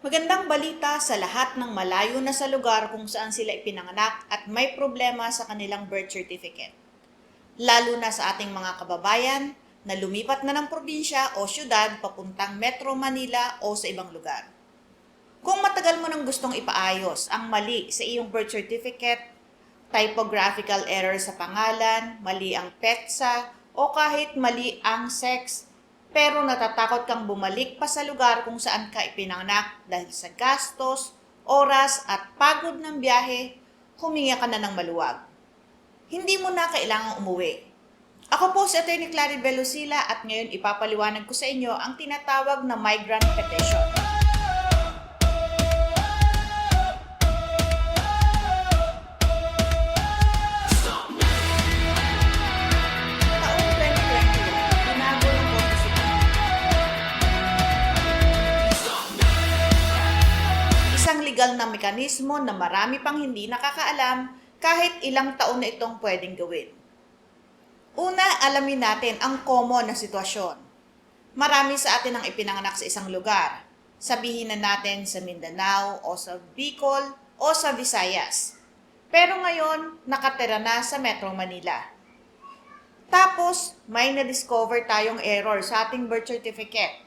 Magandang balita sa lahat ng malayo na sa lugar kung saan sila ipinanganak at may problema sa kanilang birth certificate. Lalo na sa ating mga kababayan na lumipat na ng probinsya o syudad papuntang Metro Manila o sa ibang lugar. Kung matagal mo nang gustong ipaayos ang mali sa iyong birth certificate, typographical error sa pangalan, mali ang petsa, o kahit mali ang sex, pero natatakot kang bumalik pa sa lugar kung saan ka ipinanganak dahil sa gastos, oras at pagod ng biyahe, huminga ka na ng maluwag. Hindi mo na kailangang umuwi. Ako po si Atty. Claribel Lucila at ngayon ipapaliwanag ko sa inyo ang tinatawag na migrant petition. Taong 2021, binago ng Korte Suprema. Isang legal na mekanismo na marami pang hindi nakakaalam kahit ilang taon na itong pwedeng gawin. Una, alamin natin ang common na sitwasyon. Marami sa atin ang ipinanganak sa isang lugar. Sabihin na natin sa Mindanao o sa Bicol o sa Visayas. Pero ngayon, nakatira na sa Metro Manila. Tapos, may na-discover tayong error sa ating birth certificate.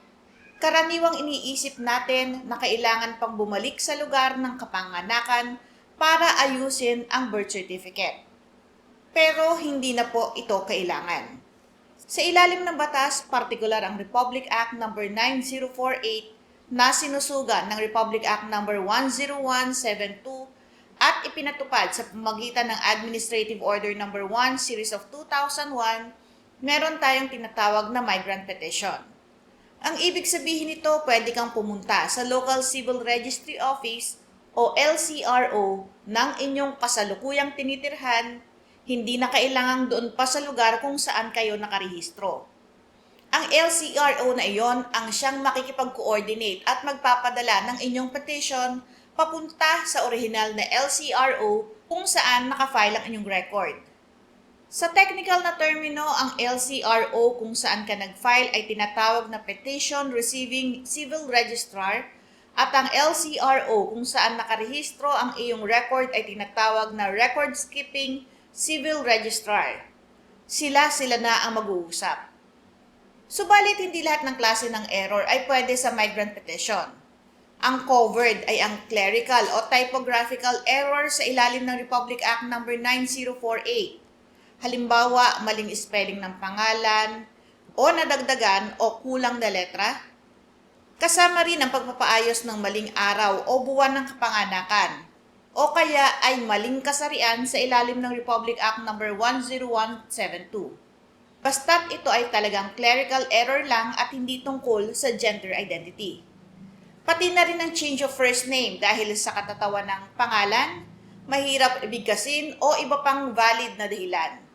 Karaniwang iniisip natin na kailangan pang bumalik sa lugar ng kapanganakan para ayusin ang birth certificate. Pero hindi na po ito kailangan. Sa ilalim ng batas, partikular ang Republic Act No. 9048 na sinusuga ng Republic Act No. 10172 at ipinatupad sa pamamagitan ng Administrative Order No. 1 Series of 2001, meron tayong tinatawag na migrant petition. Ang ibig sabihin nito, pwede kang pumunta sa Local Civil Registry Office o LCRO ng inyong kasalukuyang tinitirhan, hindi na kailangang doon pa sa lugar kung saan kayo nakarehistro. Ang LCRO na iyon ang siyang makikipag-coordinate at magpapadala ng inyong petition papunta sa orihinal na LCRO kung saan nakafile ang inyong record. Sa technical na termino, ang LCRO kung saan ka nag-file ay tinatawag na Petition Receiving Civil Registrar at ang LCRO kung saan nakarehistro ang iyong record ay tinatawag na Record Keeping Civil Registrar. Sila na ang mag-uusap. Subalit hindi lahat ng klase ng error ay pwede sa migrant petition. Ang covered ay ang clerical o typographical error sa ilalim ng Republic Act No. 9048. Halimbawa, maling spelling ng pangalan, o nadagdagan o kulang na letra. Kasama rin ang pagpapaayos ng maling araw o buwan ng kapanganakan, o kaya ay maling kasarian sa ilalim ng Republic Act No. 10172. Basta't ito ay talagang clerical error lang at hindi tungkol sa gender identity. Pati na rin ang change of first name dahil sa katatawan ng pangalan, mahirap ibigkasin o iba pang valid na dahilan.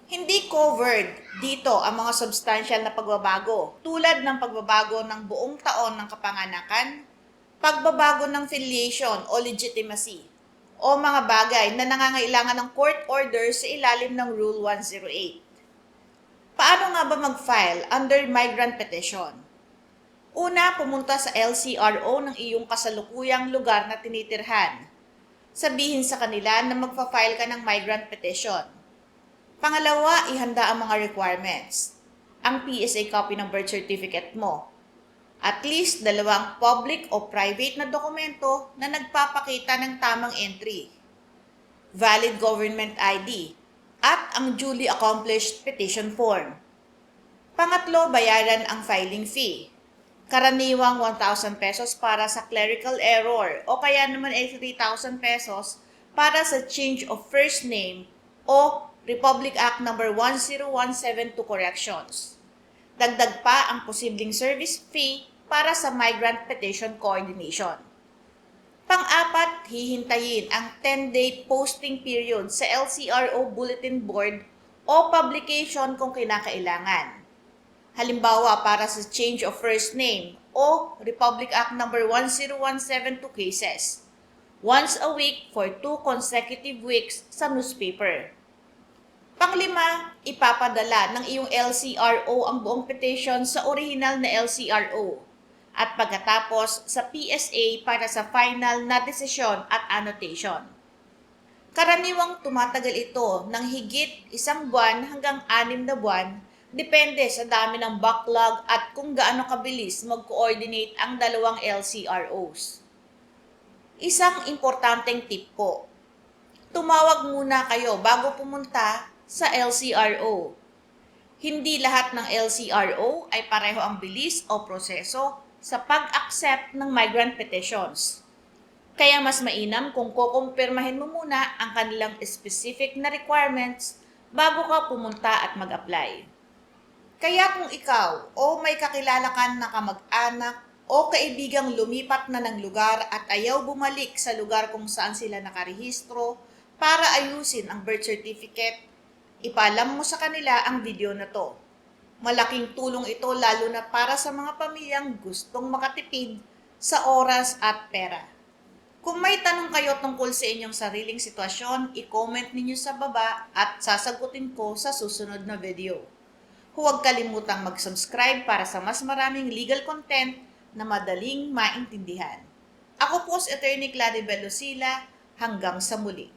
Hindi covered dito ang mga substantial na pagbabago tulad ng pagbabago ng buong taon ng kapanganakan, pagbabago ng filiation o legitimacy, o mga bagay na nangangailangan ng court order sa ilalim ng Rule 108. Paano nga ba mag-file under migrant petition? Una, pumunta sa LCRO ng iyong kasalukuyang lugar na tinitirhan. Sabihin sa kanila na magpa-file ka ng migrant petition. Pangalawa, ihanda ang mga requirements. Ang PSA copy ng birth certificate mo. At least 2 public o private na dokumento na nagpapakita ng tamang entry. Valid government ID. At ang duly accomplished petition form. Pangatlo, bayaran ang filing fee. Karaniwang 1,000 pesos para sa clerical error o kaya naman ay 3,000 pesos para sa change of first name o Republic Act No. 10172 corrections. Dagdag pa ang posibleng service fee para sa migrant petition coordination. Pang-apat, hihintayin ang 10-day posting period sa LCRO bulletin board o publication kung kinakailangan. Halimbawa, para sa change of first name o Republic Act No. 10172 cases. Once a week for 2 consecutive weeks sa newspaper. Panglima, ipapadala ng iyong LCRO ang buong petition sa orihinal na LCRO. at pagkatapos sa PSA para sa final na desisyon at annotation. Karaniwang tumatagal ito ng higit 1 buwan hanggang 6 na buwan, depende sa dami ng backlog at kung gaano kabilis mag-coordinate ang dalawang LCROs. Isang importanteng tip po, tumawag muna kayo bago pumunta sa LCRO. Hindi lahat ng LCRO ay pareho ang bilis o proseso sa pag-accept ng migrant petitions. Kaya mas mainam kung kukumpirmahin mo muna ang kanilang specific na requirements bago ka pumunta at mag-apply. Kaya kung ikaw o may kakilala ka na kamag-anak o kaibigang lumipat na ng lugar at ayaw bumalik sa lugar kung saan sila nakarehistro para ayusin ang birth certificate, ipaalam mo sa kanila ang video na to. Malaking tulong ito lalo na para sa mga pamilyang gustong makatipid sa oras at pera. Kung may tanong kayo tungkol sa inyong sariling sitwasyon, i-comment ninyo sa baba at sasagutin ko sa susunod na video. Huwag kalimutang mag-subscribe para sa mas maraming legal content na madaling maintindihan. Ako po si Attorney Claribel Lucila, hanggang sa muli.